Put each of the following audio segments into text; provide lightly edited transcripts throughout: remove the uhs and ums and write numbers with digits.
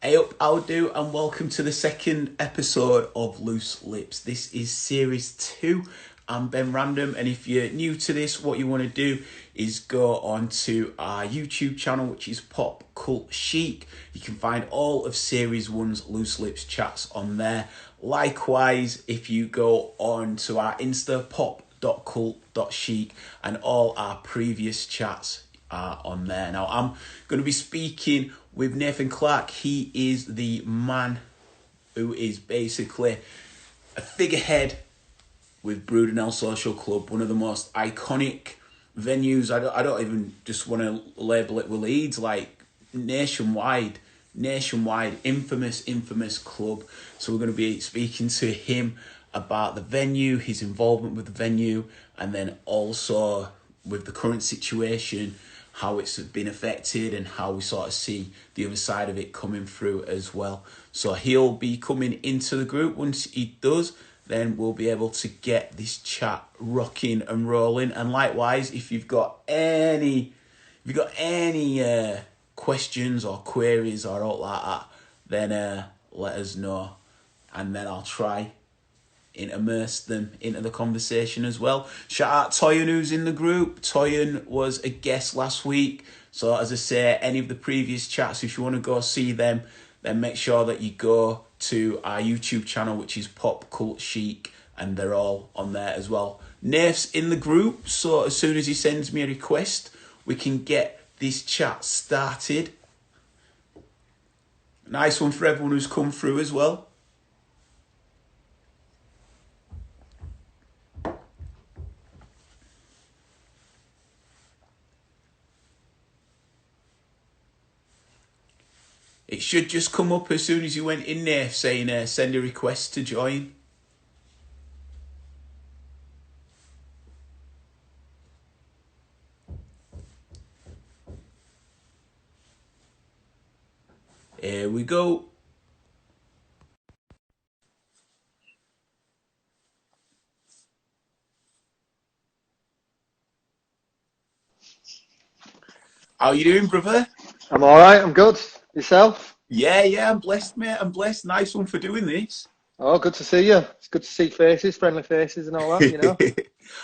Hey up, Outta, and welcome to the second episode of Loose Lips. This is series 2. I'm Ben Random, and if you're new to this, what you want to do is go on to our YouTube channel, which is Pop Cult Chic. You can find all of series 1's Loose Lips chats on there. Likewise, if you go on to our Insta, pop.cult.chic, and all our previous chats are on there. Now, I'm going to be speaking with Nath Clark. He is the man who is basically a figurehead with Brudenell Social Club, one of the most iconic venues. I don't even just want to label it with Leeds, like nationwide, infamous club. So we're going to be speaking to him about the venue, his involvement with the venue, and then also with the current situation, how it's been affected and how we sort of see the other side of it coming through as well. So he'll be coming into the group. Once he does, then we'll be able to get this chat rocking and rolling. And likewise, if you've got any questions or queries or all like that, then let us know, and then I'll try and immerse them into the conversation as well. Shout out Toyin, who's in the group. Toyin was a guest last week. So as I say, any of the previous chats, if you want to go see them, then make sure that you go to our YouTube channel, which is Pop Cult Chic, and they're all on there as well. Nath's in the group, so as soon as he sends me a request, we can get this chat started. Nice one for everyone who's come through as well. It should just come up as soon as you went in there saying send a request to join. Here we go. How you doing, brother? I'm all right. I'm good. Yourself? Yeah, I'm blessed, mate. I'm blessed. Nice one for doing this. Oh, good to see you. It's good to see faces, friendly faces, and all that. You know.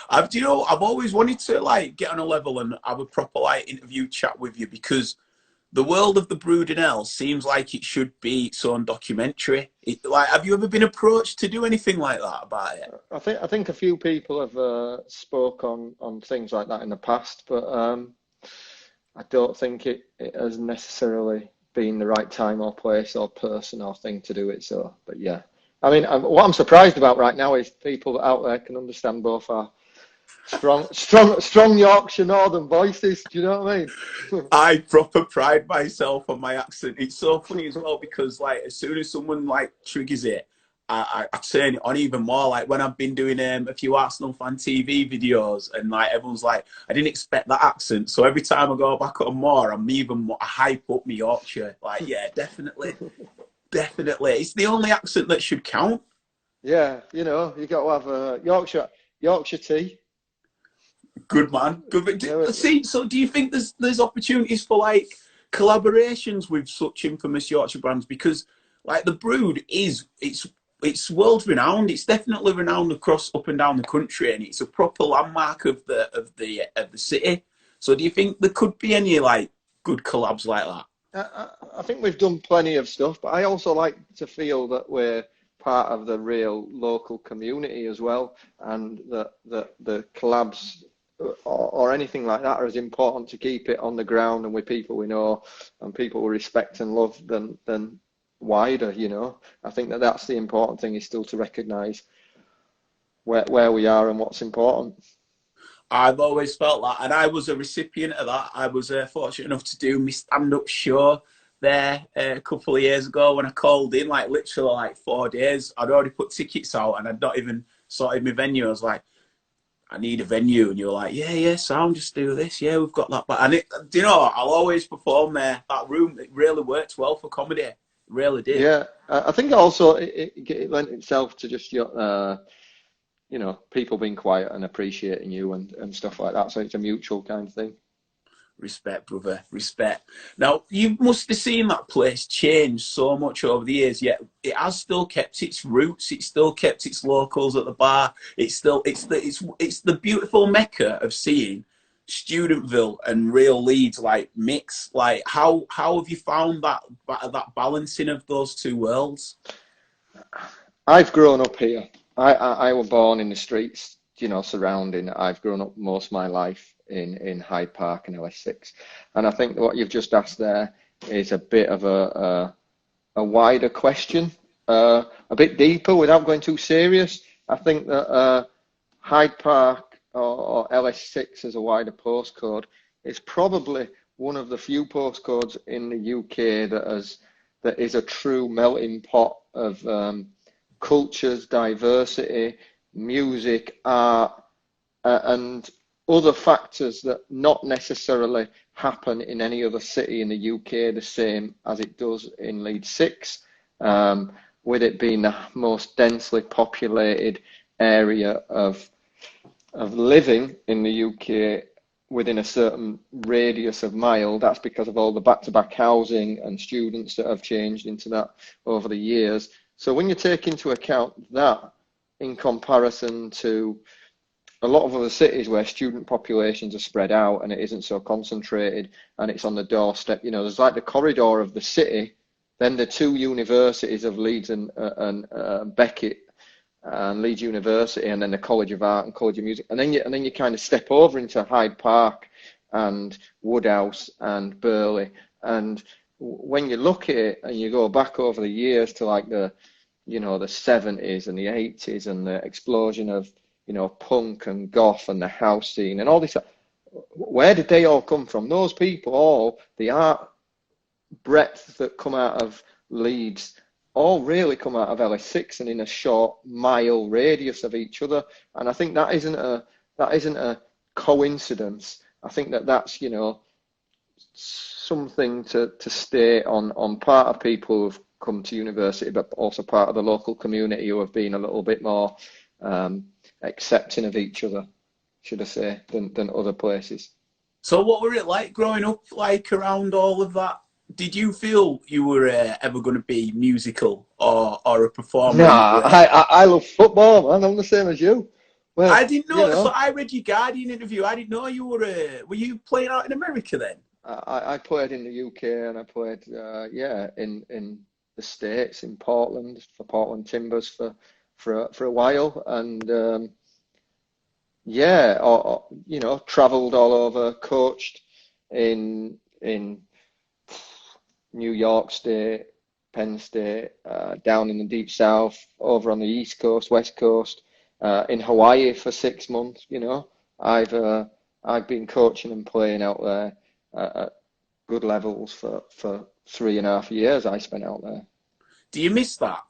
I've always wanted to get on a level and have a proper interview chat with you, because the world of the Brudenell seems like it should be its own documentary. Have you ever been approached to do anything like that about it? I think a few people have spoke on things like that in the past, but I don't think it has necessarily been the right time or place or person or thing to do it. So, but yeah, I mean, what I'm surprised about right now is people out there can understand both our strong Yorkshire Northern voices. Do you know what I mean? I proper pride myself on my accent. It's so funny as well, because as soon as someone triggers it, I turn it on even more. Like when I've been doing a few Arsenal fan TV videos, and everyone's like, I didn't expect that accent. So every time I go back on more, I'm even more, I hype up my Yorkshire. Yeah, definitely. It's the only accent that should count. Yeah, you know, you got to have a Yorkshire tea. Good man. Good. Yeah, See, so do you think there's opportunities for collaborations with such infamous Yorkshire brands? Because the Brood it's world renowned. It's definitely renowned across up and down the country, and it's a proper landmark of the city. So do you think there could be any good collabs like that? I think we've done plenty of stuff, but I also like to feel that we're part of the real local community as well, and that the collabs or anything like that are as important to keep it on the ground and with people we know and people we respect and love than wider, you know. I think that's the important thing, is still to recognise where we are and what's important. I've always felt that, and I was a recipient of that. I was fortunate enough to do my stand-up show there a couple of years ago when I called in, literally 4 days. I'd already put tickets out and I'd not even sorted my venue. I was like, I need a venue, and you were like, yeah, sound, just do this. Yeah, we've got that. But I'll always perform there. That room, it really works well for comedy. It really did. Yeah, I think also it lent itself to just your you know, people being quiet and appreciating you and stuff like that. So it's a mutual kind of thing. Respect, brother. Respect. Now, you must have seen that place change so much over the years, yet it has still kept its roots. It's still kept its locals at the bar. It's the beautiful mecca of seeing Studentville and real Leeds like mix. Like, how have you found that balancing of those two worlds? I've grown up here. I was born in the streets, you know, surrounding. I've grown up most of my life in Hyde Park and LS6. And I think what you've just asked there is a bit of a wider question, a bit deeper without going too serious. I think that Hyde Park or LS6 as a wider postcode is probably one of the few postcodes in the UK that is a true melting pot of cultures, diversity, music, art, and other factors that not necessarily happen in any other city in the UK the same as it does in Leeds 6, with it being the most densely populated area of living in the UK within a certain radius of mile. That's because of all the back-to-back housing and students that have changed into that over the years. So when you take into account that in comparison to a lot of other cities where student populations are spread out and it isn't so concentrated and it's on the doorstep, you know, there's like the corridor of the city, then the two universities of Leeds and Beckett and Leeds University, and then the College of Art and College of Music, and then you kind of step over into Hyde Park and Woodhouse and Burley, and when you look at it and you go back over the years to like the 70s and the 80s and the explosion of, you know, punk and goth and the house scene and all this, where did they all come from? Those people, all the art breadth that come out of Leeds, all really come out of LS6 and in a short mile radius of each other. And I think that isn't a coincidence. I think that's, you know, something to stay on part of people who've come to university, but also part of the local community who have been a little bit more accepting of each other, should I say, than other places. So what were it like growing up, like around all of that? Did you feel you were ever going to be musical or a performer? Nah, I love football, man. I'm the same as you. Well, I didn't know. you know, So I read your Guardian interview. I didn't know you were. Were you playing out in America then? I played in the UK and I played, in the States, in Portland, for Portland Timbers for a while, and you know, travelled all over, coached in New York State, Penn State, down in the deep south, over on the East Coast, West Coast, in Hawaii for 6 months. You know, I've been coaching and playing out there at good levels for 3.5 years. I spent out there. Do you miss that?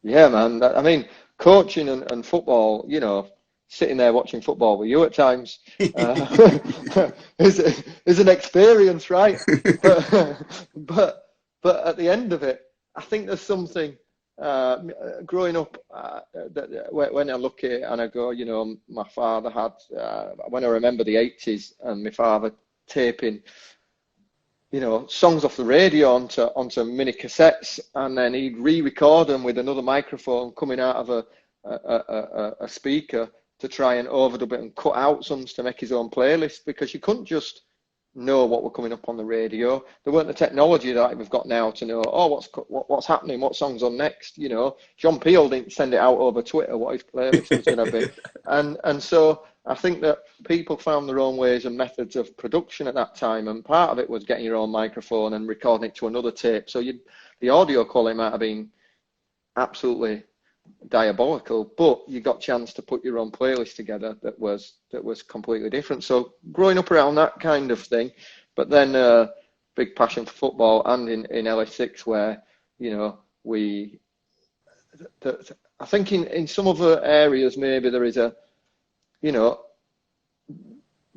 Yeah, man. I mean, coaching and football, you know, sitting there watching football with you at times is an experience, right? But at the end of it, I think there's something growing up that when I look at it and I go, you know, my father had when I remember the 80s and my father taping, you know, songs off the radio onto mini cassettes, and then he'd re-record them with another microphone coming out of a speaker to try and overdub it and cut out some to make his own playlist, because you couldn't just know what were coming up on the radio. There weren't the technology that we've got now to know, oh, what's happening, what song's on next. You know, John Peel didn't send it out over Twitter what his playlist was going to be, and so I think that people found their own ways and methods of production at that time, and part of it was getting your own microphone and recording it to another tape. So the audio quality might have been absolutely diabolical, but you got a chance to put your own playlist together that was completely different. So growing up around that kind of thing, but then big passion for football, and in LA6 where, you know, I think in some other areas maybe there is a, you know,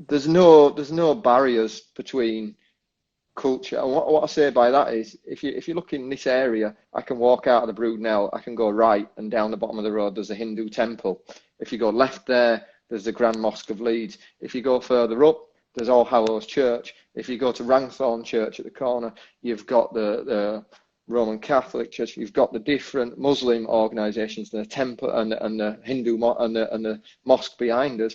there's no barriers between culture. And what I say by that is, if you look in this area, I can walk out of the Brudenell, I can go right, and down the bottom of the road there's a Hindu temple. If you go left there's the Grand Mosque of Leeds. If you go further up, there's All Hallows Church. If you go to Ranthorne Church at the corner, you've got the Roman Catholic Church. You've got the different Muslim organisations, the temple and the Hindu and the mosque behind us.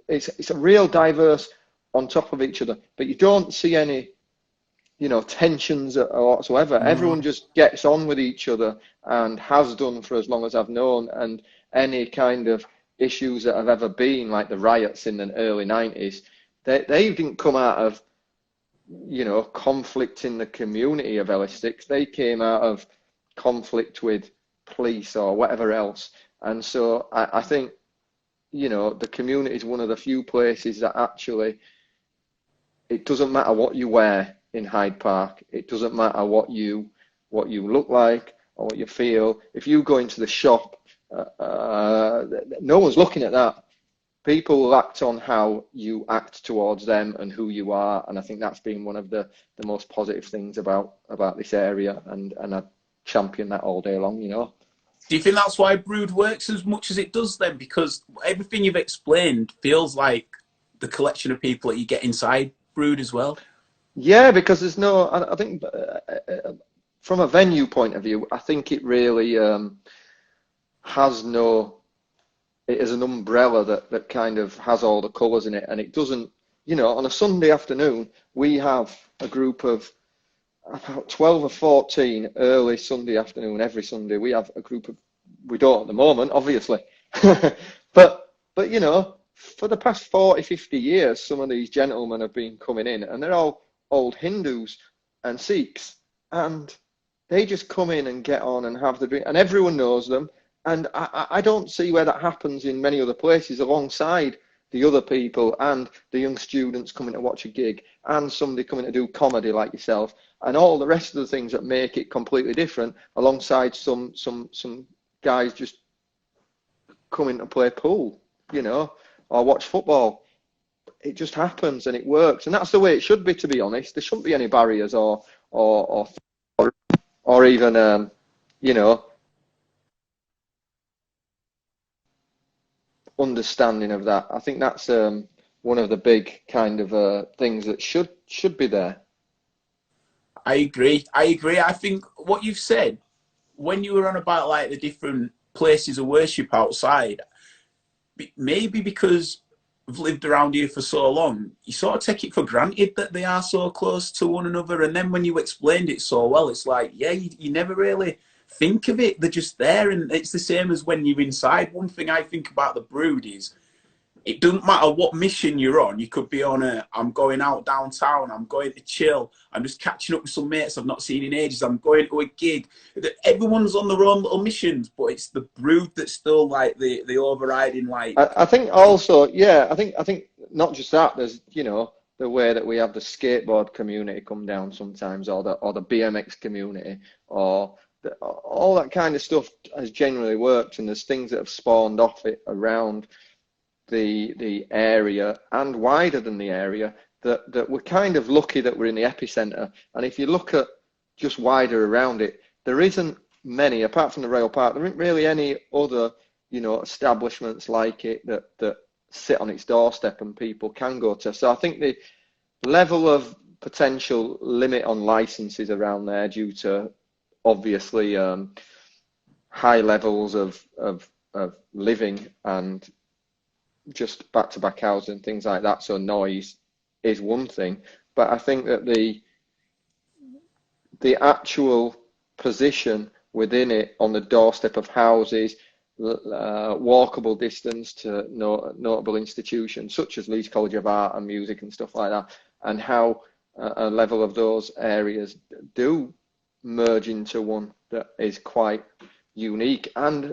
It's a real diverse on top of each other, but you don't see any, you know, tensions or whatsoever. Everyone just gets on with each other and has done for as long as I've known. And any kind of issues that have ever been, like the riots in the early 90s, they didn't come out of, you know, conflict in the community of L6. They came out of conflict with police or whatever else. And so I think, you know, the community is one of the few places that actually, it doesn't matter what you wear in Hyde Park. It doesn't matter what you look like or what you feel. If you go into the shop, no one's looking at that. People will act on how you act towards them and who you are, and I think that's been one of the most positive things about this area, and I champion that all day long, you know. Do you think that's why Brood works as much as it does then? Because everything you've explained feels like the collection of people that you get inside Brood as well. Yeah, because there's no, I think from a venue point of view, I think it really has no, it is an umbrella that kind of has all the colours in it, and it doesn't, you know, on a Sunday afternoon, we have a group of about 12 or 14 early Sunday afternoon, every Sunday, we have a group of, we don't at the moment, obviously, but you know, for the past 40, 50 years, some of these gentlemen have been coming in, and they're all old Hindus and Sikhs, and they just come in and get on and have the drink, and everyone knows them. And I don't see where that happens in many other places, alongside the other people and the young students coming to watch a gig and somebody coming to do comedy like yourself and all the rest of the things that make it completely different, alongside some guys just coming to play pool, you know, or watch football. It just happens and it works, and that's the way it should be, to be honest. There shouldn't be any barriers or even you know, understanding of that. I think that's one of the big kind of things that should be there. I agree. I think what you've said, when you were on about like the different places of worship outside, maybe because I've lived around here for so long, you sort of take it for granted that they are so close to one another. And then when you explained it so well, it's like, yeah, you never really think of it. They're just there. And it's the same as when you're inside. One thing I think about the Brood is, it doesn't matter what mission you're on. You could be on I'm going out downtown, I'm going to chill, I'm just catching up with some mates I've not seen in ages, I'm going to a gig. Everyone's on their own little missions, but it's the Brood that's still like the overriding, like. I think also, yeah, I think not just that, there's, you know, the way that we have the skateboard community come down sometimes, or the BMX community, or all that kind of stuff has genuinely worked, and there's things that have spawned off it around the area and wider than the area, that we're kind of lucky that we're in the epicenter. And if you look at just wider around it, there isn't many, apart from the rail park, there isn't really any other, you know, establishments like it that sit on its doorstep and people can go to. So I think the level of potential limit on licenses around there, due to obviously high levels of living and just back-to-back housing, things like that, so noise is one thing. But I think that the actual position within it, on the doorstep of houses, walkable distance to notable institutions such as Leeds College of Art and Music and stuff like that, and how a level of those areas do merge into one that is quite unique, and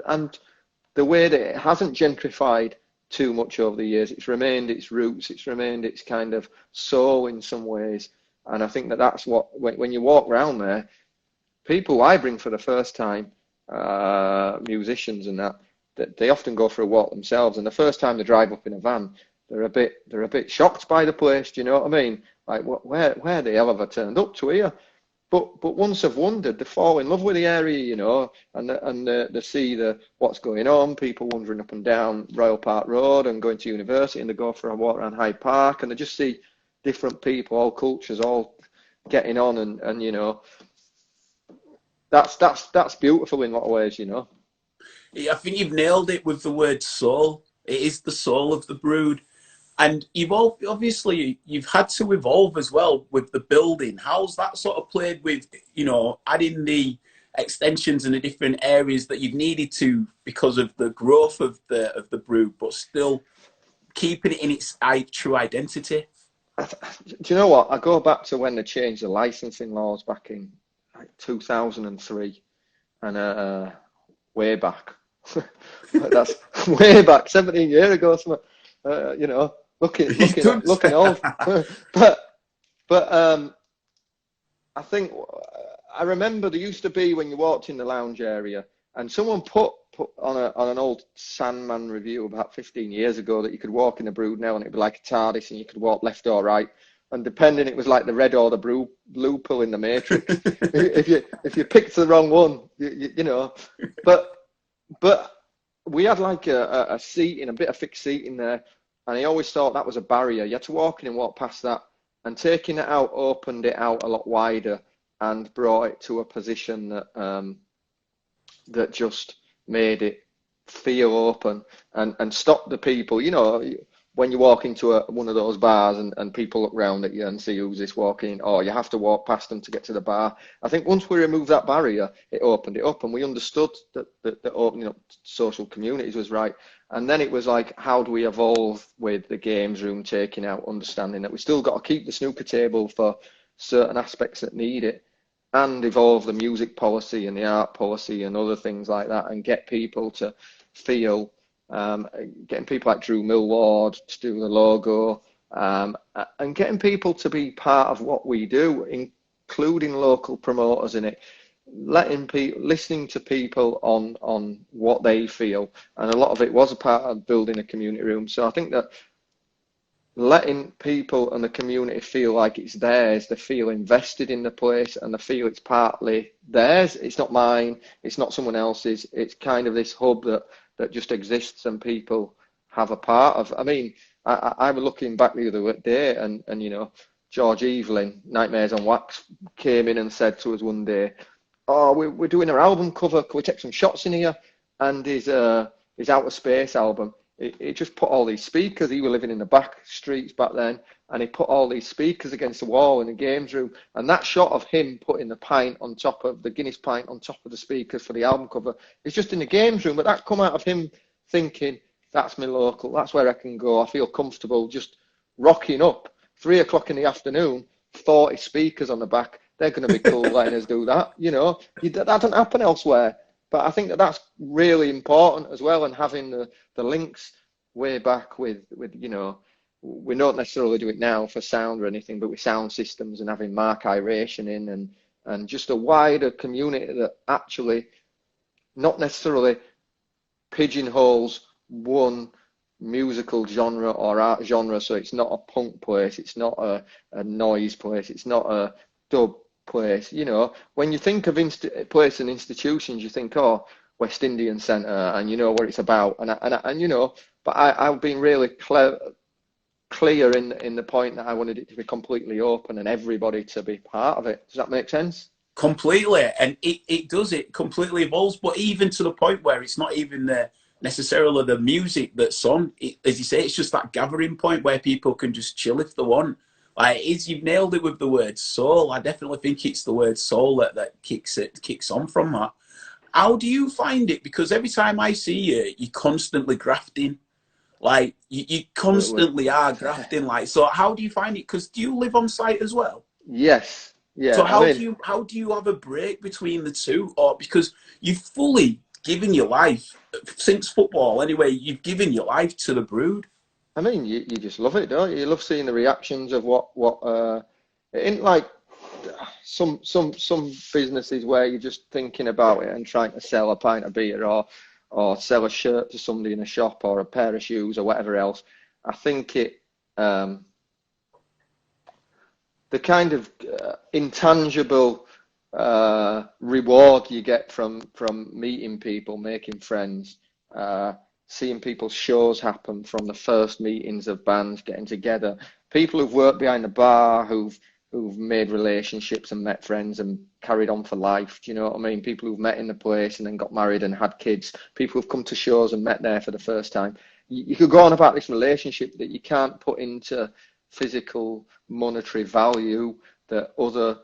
the way that it hasn't gentrified too much over the years. It's remained its roots, it's remained its kind of soul in some ways. And I think that's what, when you walk around there, people I bring for the first time, musicians and that they often go for a walk themselves, and the first time they drive up in a van, they're a bit shocked by the place. Do you know what I mean? Like, where the hell have I turned up to here? but once they've wandered, they fall in love with the area, you know, and they see what's going on. People wandering up and down Royal Park Road and going to university, and they go for a walk around Hyde Park, and they just see different people, all cultures, all getting on, and you know, that's beautiful in a lot of ways, you know. I think you've nailed it with the word soul. It is the soul of the Brood. And you've obviously you've had to evolve as well with the building. How's that sort of played with, you know, adding the extensions in the different areas that you've needed to because of the growth of the Brood, but still keeping it in its true identity? Do you know what? I go back to when they changed the licensing laws back in like 2003, and way back. That's way back, 17 years ago. You know, looking old. but I think I remember there used to be when you walked in the lounge area, and someone put on an old Sandman review about 15 years ago that you could walk in the Brudenell and it'd be like a TARDIS, and you could walk left or right, and depending it was like the red or the blue pill in the Matrix. if you picked the wrong one, you know, but we had like a seating, a bit of fixed seating there, and I always thought that was a barrier. You had to walk in and walk past that, and taking it out opened it out a lot wider and brought it to a position that that just made it feel open and stop the people. You know, when you walk into one of those bars and people look round at you and see who's this walking, or you have to walk past them to get to the bar. I think once we removed that barrier, it opened it up, and we understood that opening up social communities was right. And then it was like, how do we evolve with the games room taking out, understanding that we still got to keep the snooker table for certain aspects that need it, and evolve the music policy and the art policy and other things like that, and get people to feel, getting people like Drew Millward to do the logo, and getting people to be part of what we do, including local promoters in it, listening to people on what they feel. And a lot of it was a part of building a community room. So I think that letting people and the community feel like it's theirs, they feel invested in the place, and they feel it's partly theirs. It's not mine, it's not someone else's. It's kind of this hub that just exists and people have a part of. I mean, I was looking back the other day, and you know, George Evelyn, Nightmares on Wax, came in and said to us one day, "Oh, we're doing our album cover. Can we take some shots in here?" And his Outer Space album, he just put all these speakers. He was living in the back streets back then, and he put all these speakers against the wall in the games room. And that shot of him putting the pint on top of the Guinness pint on top of the speakers for the album cover is just in the games room. But that come out of him thinking, that's my local, that's where I can go. I feel comfortable just rocking up 3 o'clock in the afternoon, 40 speakers on the back. They're going to be cool letting us do that. You know, that doesn't happen elsewhere. But I think that that's really important as well, and having the links way back with you know, we don't necessarily do it now for sound or anything, but with sound systems and having Mark Iration in, and just a wider community that actually not necessarily pigeonholes one musical genre or art genre. So it's not a punk place, it's not a noise place, it's not a dub place. You know, when you think of place and institutions, you think, oh, West Indian Centre, and you know what it's about, and you know, but I've been really clear in the point that I wanted it to be completely open and everybody to be part of it. Does that make sense? Completely, and it does. It completely evolves, but even to the point where it's not even necessarily the music that's on. As you say, it's just that gathering point where people can just chill if they want. Like, you've nailed it with the word soul. I definitely think it's the word soul that kicks on from that. How do you find it? Because every time I see you, you're constantly grafting. Like, you constantly are grafting. Like, so how do you find it? Because do you live on site as well? Yes. Yeah. So how do you have a break between the two? Or because you've fully given your life since football anyway, you've given your life to the Brood. I mean, you just love it, don't you? You love seeing the reactions of what it ain't like some businesses where you're just thinking about it and trying to sell a pint of beer or sell a shirt to somebody in a shop or a pair of shoes or whatever else. I think it the kind of intangible reward you get from meeting people, making friends, seeing people's shows happen from the first meetings of bands getting together. People who've worked behind the bar, who've made relationships and met friends and carried on for life. Do you know what I mean? People who've met in the place and then got married and had kids. People who've come to shows and met there for the first time. You could go on about this relationship that you can't put into physical monetary value that other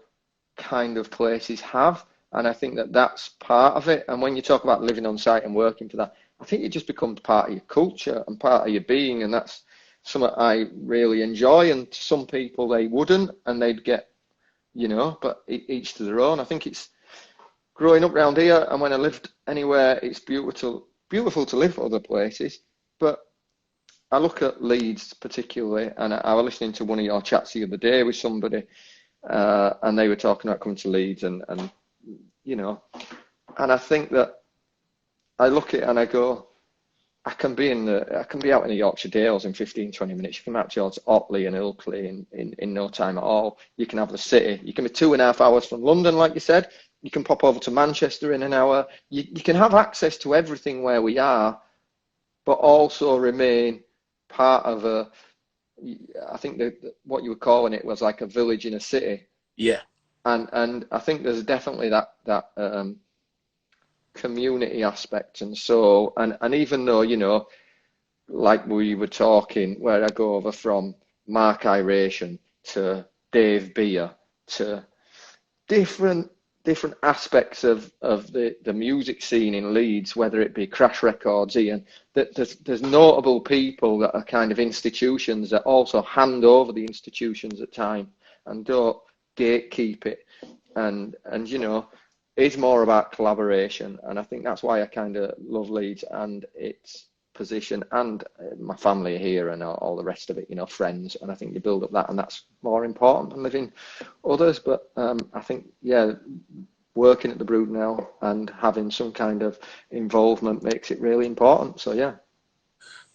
kind of places have. And I think that that's part of it. And when you talk about living on site and working for that, I think it just becomes part of your culture and part of your being. And that's something I really enjoy. And to some people, they wouldn't, and they'd get, you know, but each to their own. I think it's growing up around here, and when I lived anywhere, it's beautiful to live other places. But I look at Leeds particularly, and I was listening to one of your chats the other day with somebody, and they were talking about coming to Leeds, and you know, and I think that I look at it and I go, I can be out in the Yorkshire Dales in 15, 20 minutes. You can map towards Otley and Ilkley in no time at all. You can have the city. You can be 2.5 hours from London, like you said. You can pop over to Manchester in an hour. You can have access to everything where we are, but also remain part of I think that what you were calling it was like a village in a city. Yeah. And I think there's definitely that community aspect. And so, and even though, you know, like we were talking, where I go over from Mark Iration to Dave Beer to different aspects of the music scene in Leeds, whether it be Crash Records, Ian, that there's notable people that are kind of institutions that also hand over the institutions at time and don't gatekeep it, and you know, it's more about collaboration. And I think that's why I kind of love Leeds and its position, and my family here and all the rest of it, you know, friends. And I think you build up that, and that's more important than living others. But I think, yeah, working at the Brudenell and having some kind of involvement makes it really important. So yeah.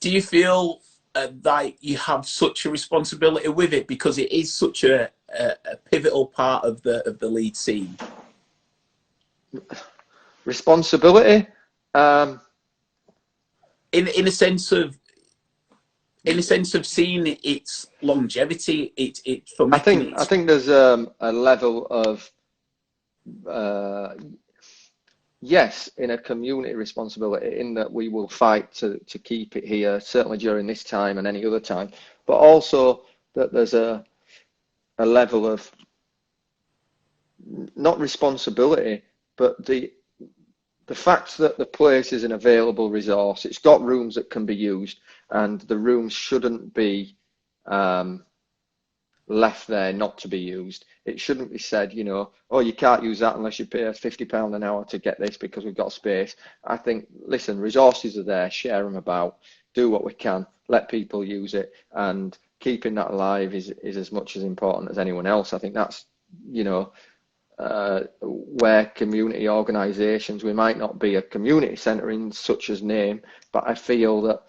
Do you feel that you have such a responsibility with it because it is such a pivotal part of the Leeds scene? Responsibility, in a sense of seeing its longevity, it for making it. I think there's a level of yes, in a community responsibility, in that we will fight to keep it here, certainly during this time and any other time, but also that there's a level of not responsibility, but the fact that the place is an available resource. It's got rooms that can be used, and the rooms shouldn't be left there not to be used. It shouldn't be said, you know, oh, you can't use that unless you pay us £50 an hour to get this because we've got space. I think, listen, resources are there, share them about, do what we can, let people use it, and keeping that alive is as much as important as anyone else. I think that's, you know, where community organisations, we might not be a community centre in such as name, but I feel that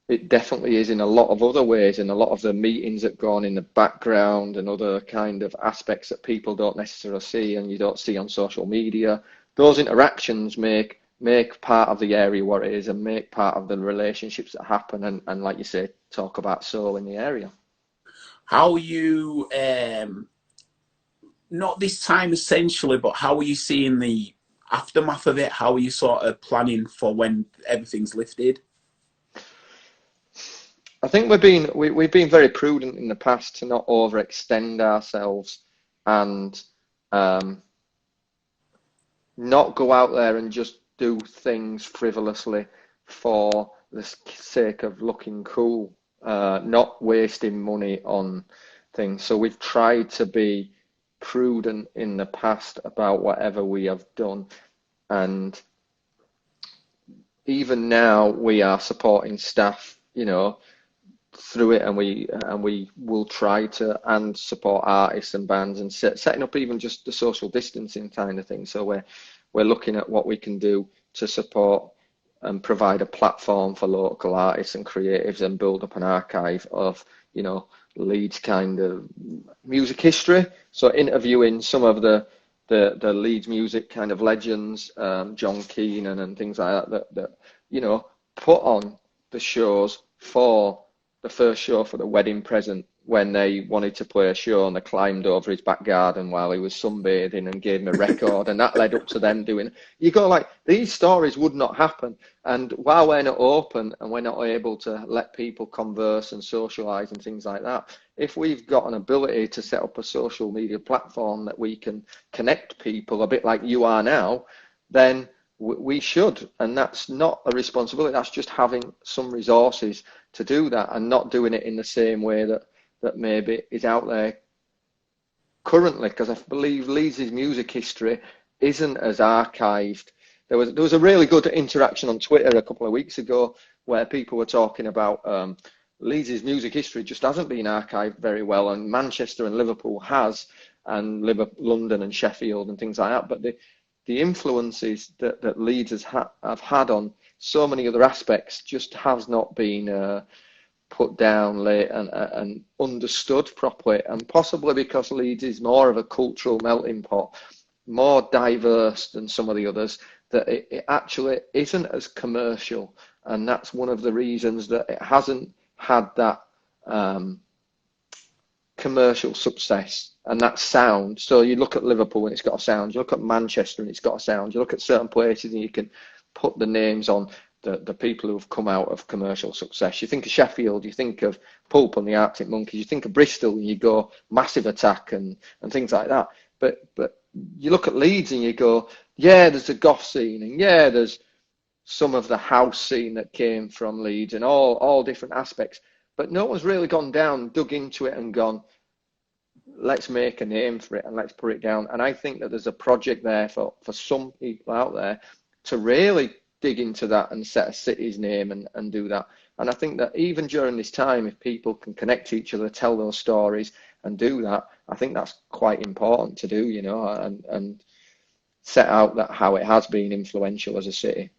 it definitely is in a lot of other ways, in a lot of the meetings that go on in the background and other kind of aspects that people don't necessarily see and you don't see on social media. Those interactions make part of the area what it is and make part of the relationships that happen, and like you say, talk about soul in the area. How you not this time essentially, but how are you seeing the aftermath of it? How are you sort of planning for when everything's lifted? I think we've been very prudent in the past to not overextend ourselves and not go out there and just do things frivolously for the sake of looking cool, not wasting money on things. So we've tried to be prudent in the past about whatever we have done, and even now we are supporting staff, you know, through it, and we will try to and support artists and bands and setting up even just the social distancing kind of thing. So we're looking at what we can do to support and provide a platform for local artists and creatives and build up an archive of, you know, Leeds kind of music history. So interviewing some of the the Leeds music kind of legends, John Keenan and things like that, you know, put on the shows for the first show for the wedding present when they wanted to play a show and they climbed over his back garden while he was sunbathing and gave him a record, and that led up to them doing. You go like, these stories would not happen, and while we're not open and we're not able to let people converse and socialize and things like that, if we've got an ability to set up a social media platform that we can connect people a bit like you are now, then we should. And that's not a responsibility, that's just having some resources to do that, and not doing it in the same way that maybe is out there currently, because I believe Leeds' music history isn't as archived. There was a really good interaction on Twitter a couple of weeks ago where people were talking about Leeds' music history just hasn't been archived very well, and Manchester and Liverpool has, and London and Sheffield and things like that. But the influences that Leeds have had on so many other aspects just has not been put down late and understood properly, and possibly because Leeds is more of a cultural melting pot, more diverse than some of the others, that it actually isn't as commercial, and that's one of the reasons that it hasn't had that commercial success and that sound. So you look at Liverpool and it's got a sound, you look at Manchester and it's got a sound, you look at certain places and you can put the names on the people who have come out of commercial success. You think of Sheffield, you think of Pulp and the Arctic Monkeys, you think of Bristol and you go Massive Attack and things like that. But you look at Leeds and you go, yeah, there's a goth scene, and yeah, there's some of the house scene that came from Leeds, and all different aspects. But no one's really gone down, dug into it and gone, let's make a name for it and let's put it down. And I think that there's a project there for some people out there to really dig into that and set a city's name and do that. And I think that even during this time, if people can connect to each other, tell those stories and do that, I think that's quite important to do, you know, and set out that how it has been influential as a city.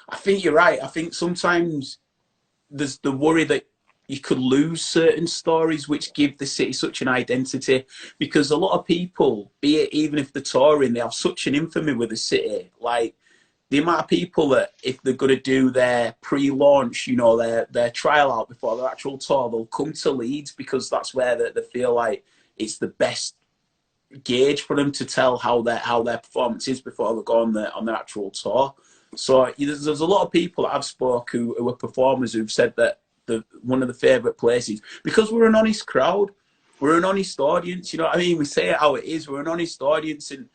I think you're right. I think sometimes there's the worry that you could lose certain stories which give the city such an identity, because a lot of people, be it even if they're touring, they have such an infamy with the city. Like, the amount of people that if they're going to do their pre-launch, you know, their trial out before their actual tour, they'll come to Leeds because that's where they feel like it's the best gauge for them to tell how their performance is before they go on their actual tour. So there's a lot of people that I've spoke who are performers who've said that one of the favourite places, because we're an honest crowd, we're an honest audience, you know what I mean? We say it how it is, we're an honest audience, and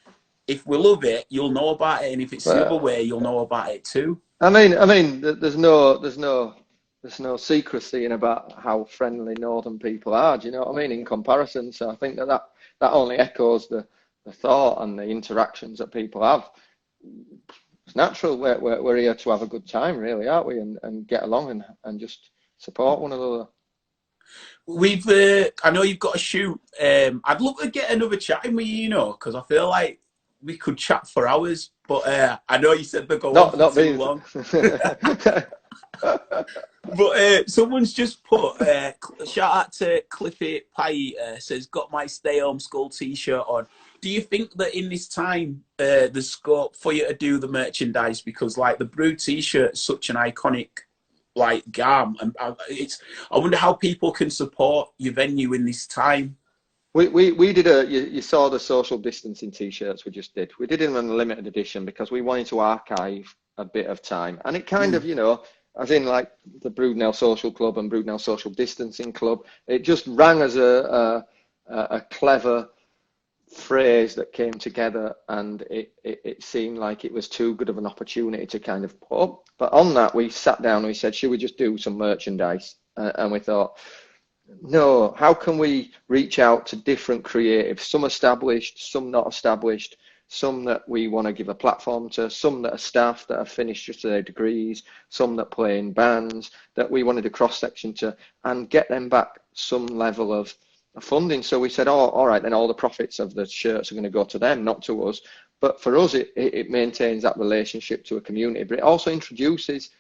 if we love it, you'll know about it, and if it's the other way, you'll know about it too. I mean, there's no secrecy in about how friendly northern people are. Do you know what I mean? In comparison, so I think that only echoes the thought and the interactions that people have. It's natural. We're here to have a good time, really, aren't we? And get along and just support one another. We've I know you've got a shoot. I'd love to get another chat in with you, you know, because I feel like we could chat for hours, but I know you said they go on for too long. But someone's just put, shout out to Cliffy Pye, says, got my Stay Home School t-shirt on. Do you think that in this time, there's scope for you to do the merchandise? Because like the Brude t-shirt is such an iconic like garm, and I wonder how people can support your venue in this time. We did you saw the social distancing t-shirts we just did. We did them in a limited edition because we wanted to archive a bit of time. And it kind of, you know, as in like the Brudenell Social Club and Brudenell Social Distancing Club, it just rang as a clever phrase that came together, and it seemed like it was too good of an opportunity to kind of put up. But on that, we sat down and we said, should we just do some merchandise? And we thought, no, how can we reach out to different creatives, some established, some not established, some that we want to give a platform to, some that are staff that have finished just their degrees, some that play in bands, that we wanted a cross-section to, and get them back some level of funding. So we said, oh, all right, then all the profits of the shirts are going to go to them, not to us. But for us, it maintains that relationship to a community, but it also introduces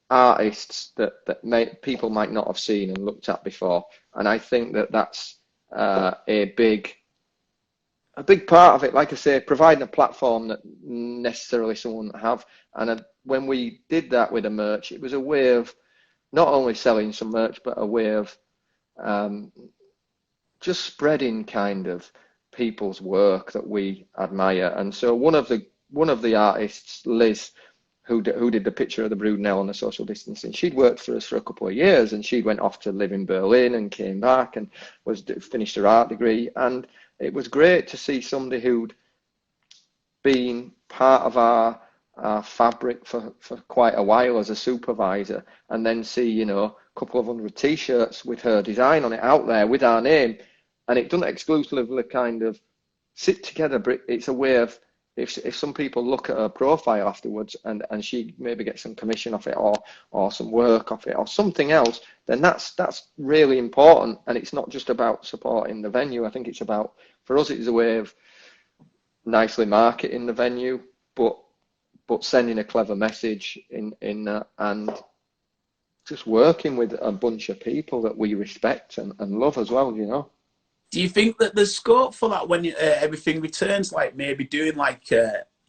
artists that people might not have seen and looked at before. And I think that that's a big a big part of it, like I say, providing a platform that necessarily someone wouldn't have. And when we did that with the merch, it was a way of not only selling some merch, but a way of um, just spreading kind of people's work that we admire. And so one of the artists, Liz, who did the picture of the Brudenell and the social distancing, she'd worked for us for a couple of years, and she went off to live in Berlin and came back and finished her art degree. And it was great to see somebody who'd been part of our fabric for quite a while as a supervisor, and then see, a couple of 100 t-shirts with her design on it out there with our name. And it doesn't exclusively kind of sit together, but it's a way of, if some people look at her profile afterwards, and she maybe gets some commission off it, or some work off it or something else, then that's really important. And it's not just about supporting the venue. I think it's about, for us, it's a way of nicely marketing the venue, but sending a clever message in that, and just working with a bunch of people that we respect and love as well. Do you think that there's scope for that when everything returns, like maybe doing like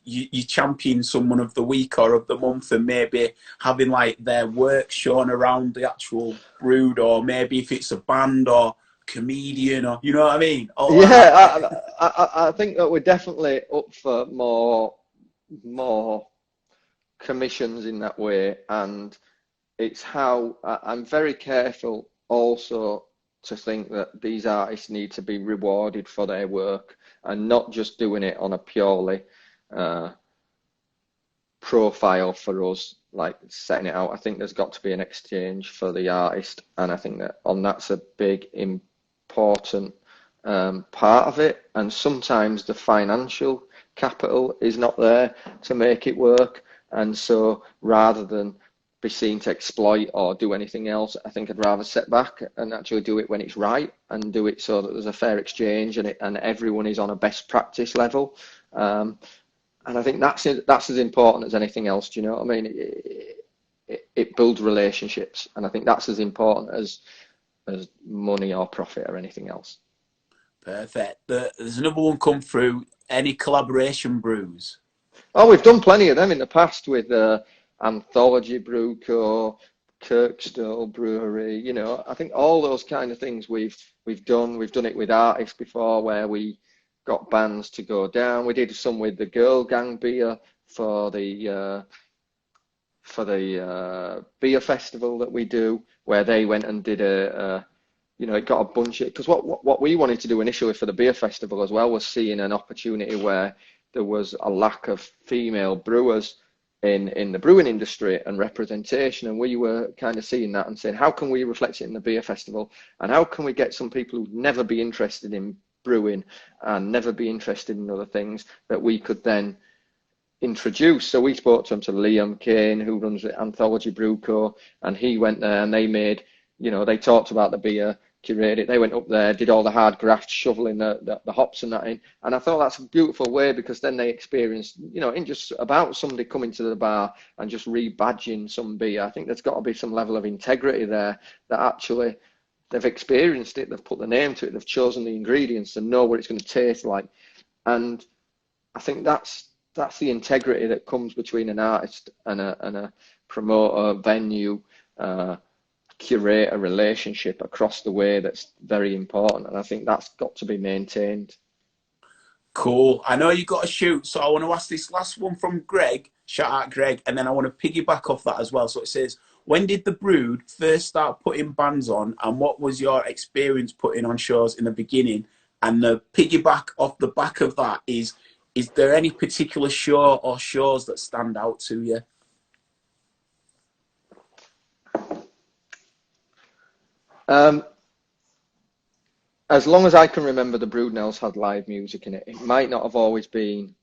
you champion someone of the week or of the month, and maybe having like their work shown around the actual Brood, or maybe if it's a band or comedian, or you know what I mean? Or Yeah, I think that we're definitely up for more commissions in that way. And it's how I'm very careful also to think that these artists need to be rewarded for their work, and not just doing it on a purely profile for us, like setting it out. I think there's got to be an exchange for the artist, and I think that's a big important part of it. And sometimes the financial capital is not there to make it work, and so rather than be seen to exploit or do anything else, I think I'd rather sit back and actually do it when it's right, and do it so that there's a fair exchange, and everyone is on a best practice level. And I think that's as important as anything else. Do you know what I mean? It builds relationships, and I think that's as important as money or profit or anything else. perfect. There's another one come through. Any collaboration brews? Oh, we've done plenty of them in the past with Anthology Brew Co, Kirkstall Brewery. I think all those kind of things we've done. We've done it with artists before, where we got bands to go down. We did some with the Girl Gang beer for the beer festival that we do, where they went and did it got a bunch of, because what we wanted to do initially for the beer festival as well was seeing an opportunity where there was a lack of female brewers in the brewing industry and representation, and we were kind of seeing that and saying, how can we reflect it in the beer festival, and how can we get some people who'd never be interested in brewing and never be interested in other things that we could then introduce. So we spoke to Liam Kane, who runs the Anthology Brew Co, and he went there, and they made, they talked about the beer, curated it. They went up there, did all the hard graft, shoveling the hops and that in. And I thought that's a beautiful way, because then they experienced, in just about somebody coming to the bar and just rebadging some beer. I think there's got to be some level of integrity there, that actually they've experienced it, they've put the name to it, they've chosen the ingredients and know what it's going to taste like. And I think that's the integrity that comes between an artist and a promoter, venue, curate a relationship across the way, that's very important. And I think that's got to be maintained. Cool. I know you got to shoot, so I want to ask this last one from Greg. Shout out Greg, and then I want to piggyback off that as well. So it says, when did the Brood first start putting bands on, and what was your experience putting on shows in the beginning? And the piggyback off the back of that is there any particular show or shows that stand out to you? As long as I can remember, the Brudenells had live music in it. It might not have always been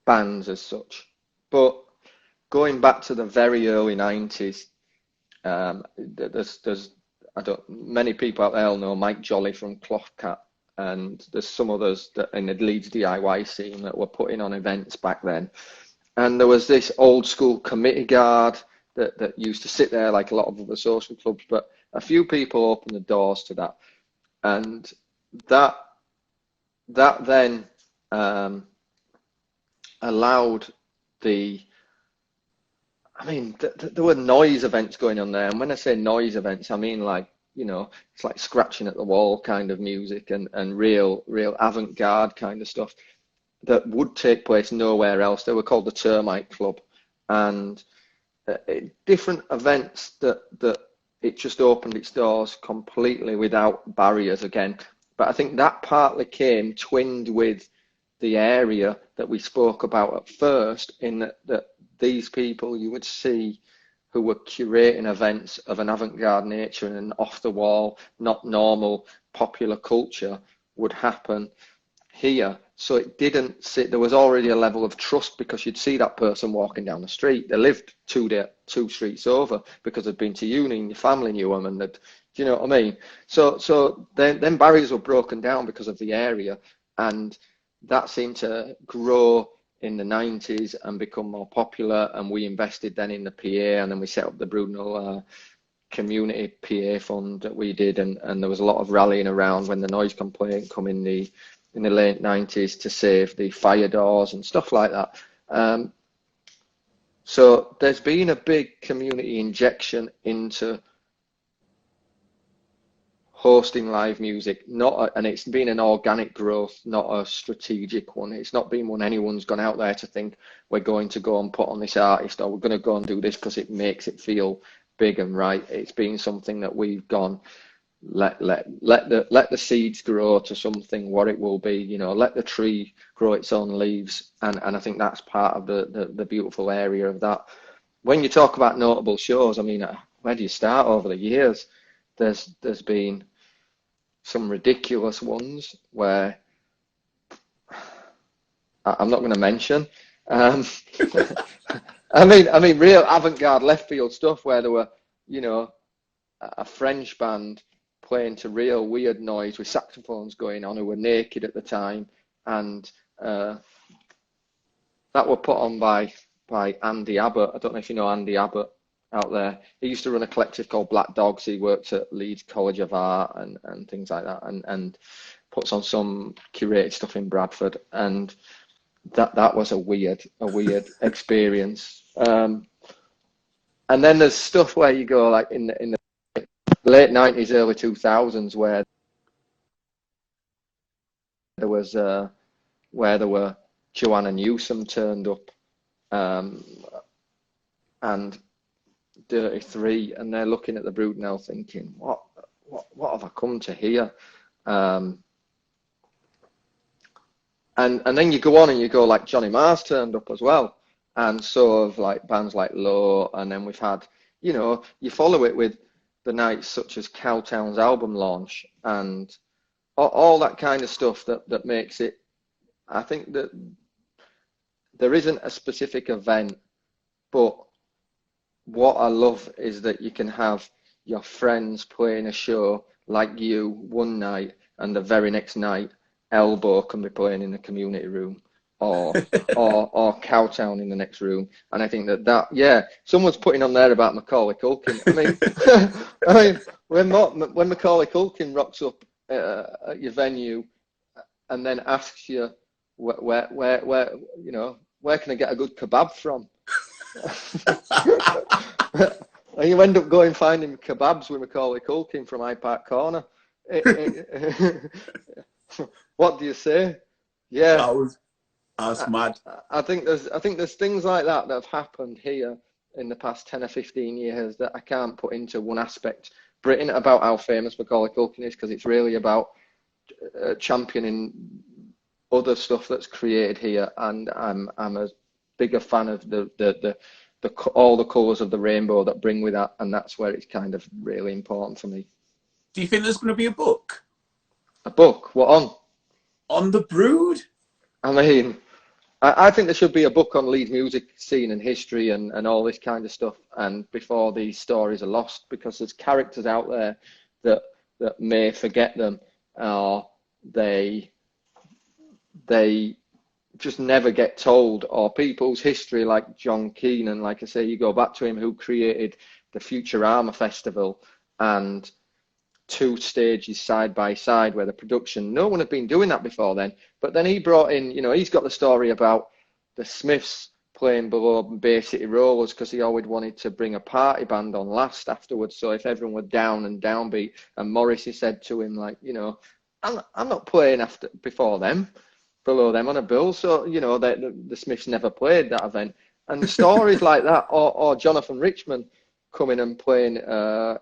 bands as such, but going back to the very early 90s, there's many people out there will know Mike Jolly from Clothcat, and there's some others that in the Leeds DIY scene that were putting on events back then. And there was this old school committee guard that used to sit there like a lot of other social clubs, but a few people opened the doors to that. And that that then allowed the, I mean, there were noise events going on there. And when I say noise events, I mean like, you know, it's like scratching at the wall kind of music and real avant-garde kind of stuff that would take place nowhere else. They were called the Termite Club. And different events that it just opened its doors completely without barriers again. But I think that partly came twinned with the area that we spoke about at first, in that these people you would see who were curating events of an avant-garde nature and an off-the-wall, not normal popular culture would happen here. So it didn't sit, there was already a level of trust because you'd see that person walking down the street. They lived two streets over because they'd been to uni and your family knew them, and do you know what I mean? So then barriers were broken down because of the area, and that seemed to grow in the 90s and become more popular. And we invested then in the PA, and then we set up the Brudenell community PA fund that we did, and there was a lot of rallying around when the noise complaint come in the late 90s to save the fire doors and stuff like that. So there's been a big community injection into hosting live music, and it's been an organic growth, not a strategic one. It's not been one anyone's gone out there to think we're going to go and put on this artist, or we're going to go and do this because it makes it feel big and right. It's been something that we've gone, let the seeds grow to something what it will be, you know, let the tree grow its own leaves. And I think that's part of the beautiful area of that. When you talk about notable shows, I mean, where do you start? Over the years there's been some ridiculous ones where I'm not going to mention. I mean, real avant-garde left field stuff where there were, you know, a French band playing to real weird noise with saxophones going on, who were naked at the time, and that were put on by Andy Abbott. I don't know if you know Andy Abbott out there. He used to run a collective called Black Dogs. He works at Leeds College of Art and things like that, and puts on some curated stuff in Bradford. And that was a weird experience. And then there's stuff where you go like in the late 90s, early 2000s, where there were Joanna Newsom turned up, and Dirty Three, and they're looking at the Brudenell thinking, what have I come to here? And then you go on and you go like Johnny Marr's turned up as well, and so of like bands like Low, and then we've had, you know, you follow it with the nights such as Cowtown's album launch and all that kind of stuff that makes it. I think that there isn't a specific event, but what I love is that you can have your friends playing a show like you one night, and the very next night Elbow can be playing in the community room, or Cowtown in the next room. And I think that yeah, someone's putting on there about Macaulay Culkin. I mean, when Macaulay Culkin rocks up at your venue and then asks you where you know, where can I get a good kebab from? And you end up going finding kebabs with Macaulay Culkin from Hyde Park Corner. What do you say? Yeah, that's mad. I think there's things like that have happened here in the past 10 or 15 years that I can't put into one aspect. Britain, about how famous Macaulay Culkin is, because it's really about championing other stuff that's created here, and I'm a bigger fan of the all the colours of the rainbow that bring with that, and that's where it's kind of really important for me. Do you think there's going to be a book? A book? What on? On the Brood? I mean, I think there should be a book on Leeds music scene and history and all this kind of stuff, and before these stories are lost, because there's characters out there that may forget them, or they just never get told, or people's history, like John Keenan, like I say, you go back to him, who created the Future Armour Festival, and two stages side by side where the production, no one had been doing that before then. But then he brought in, you know, he's got the story about the Smiths playing below Bay City Rollers because he always wanted to bring a party band on last afterwards. So if everyone were down and downbeat, and Morrissey said to him, like, you know, I'm not playing before them, below them on a bill. So, you know, the Smiths never played that event. And stories like that, or Jonathan Richman coming and playing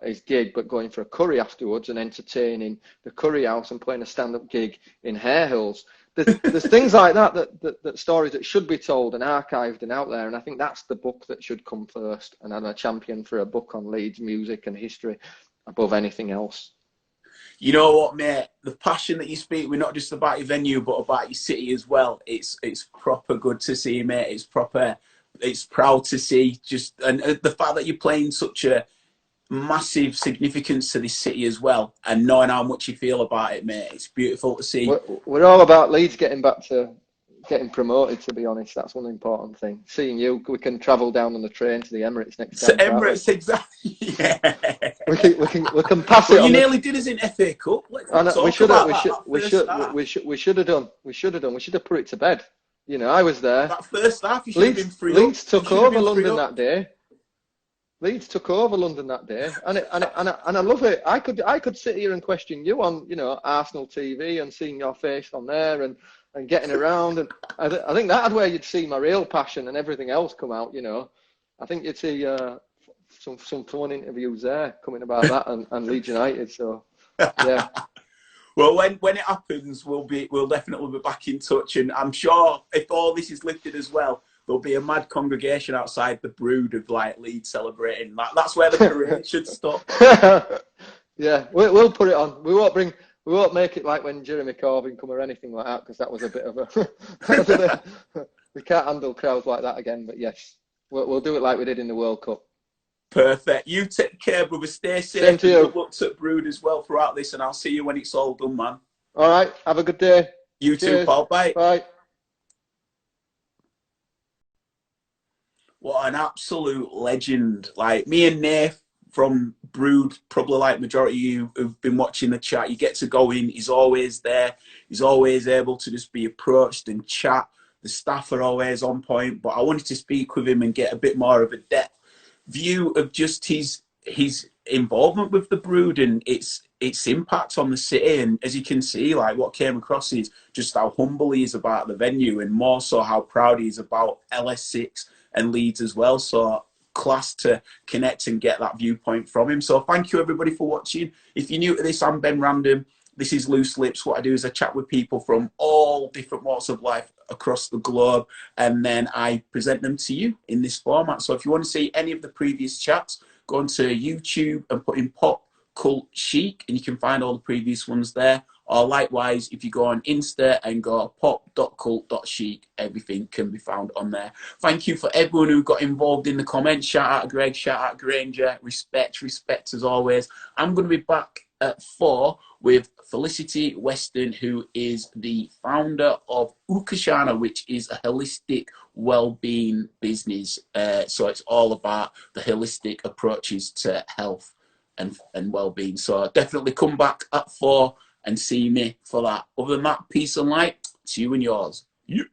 his gig, but going for a curry afterwards and entertaining the curry house and playing a stand-up gig in Hare Hills. There's things like that stories that should be told and archived and out there. And I think that's the book that should come first. And I'm a champion for a book on Leeds music and history above anything else. You know what, mate? The passion that you speak with, not just about your venue, but about your city as well. It's proper good to see, mate. It's proper. It's proud to see. Just and the fact that you're playing such a massive significance to this city as well, and knowing how much you feel about it, mate. It's beautiful to see. We're all about Leeds getting back to getting promoted, to be honest. That's one important thing. Seeing you, we can travel down on the train to the Emirates next time. Emirates, exactly. Yeah. We can pass it. You nearly did us in FA Cup. We should have done. We should have put it to bed. You know, I was there. That first half, you should have been free. Leeds took over London that day. Leeds took over London that day, and I love it. I could sit here and question you on, you know, Arsenal TV and seeing your face on there and getting around, and I think that's where you'd see my real passion and everything else come out. You know, I think you'd see some fun interviews there coming about that and Leeds United. So yeah. Well, when it happens, we'll definitely be back in touch, and I'm sure if all this is lifted as well, there'll be a mad congregation outside the Brude of like Leeds celebrating. That's where the parade should stop. Yeah, we'll put it on. We won't make it like when Jeremy Corbyn come or anything like that, because that was a bit of a. We can't handle crowds like that again. But yes, we'll do it like we did in the World Cup. Perfect. You take care, brother. Stay safe. Same to you. Good luck at Brude as well throughout this, and I'll see you when it's all done, man. All right. Have a good day. You too, pal. Bye. Bye. What an absolute legend. Like me and Nath from Brude, probably like majority of you who've been watching the chat, you get to go in. He's always there. He's always able to just be approached and chat. The staff are always on point. But I wanted to speak with him and get a bit more of a depth view of just his involvement with the Brude and its impact on the city. And as you can see, like what came across is just how humble he is about the venue, and more so how proud he is about LS6 and Leeds as well. So class to connect and get that viewpoint from him. So thank you everybody for watching. If you're new to this, I'm Ben Random. This is Loose Lips. What I do is I chat with people from all different walks of life across the globe, and then I present them to you in this format. So if you want to see any of the previous chats, go onto YouTube and put in Pop Cult Chic, and you can find all the previous ones there. Or likewise, if you go on Insta and go pop.cult.chic, everything can be found on there. Thank you for everyone who got involved in the comments. Shout out Greg, shout out Granger. Respect as always. I'm going to be back at 4 with Felicity Weston, who is the founder of Ukashana, which is a holistic well-being business. So it's all about the holistic approaches to health and well-being. So definitely come back at 4 and see me for that. Other than that, peace and light to you and yours. Yeah.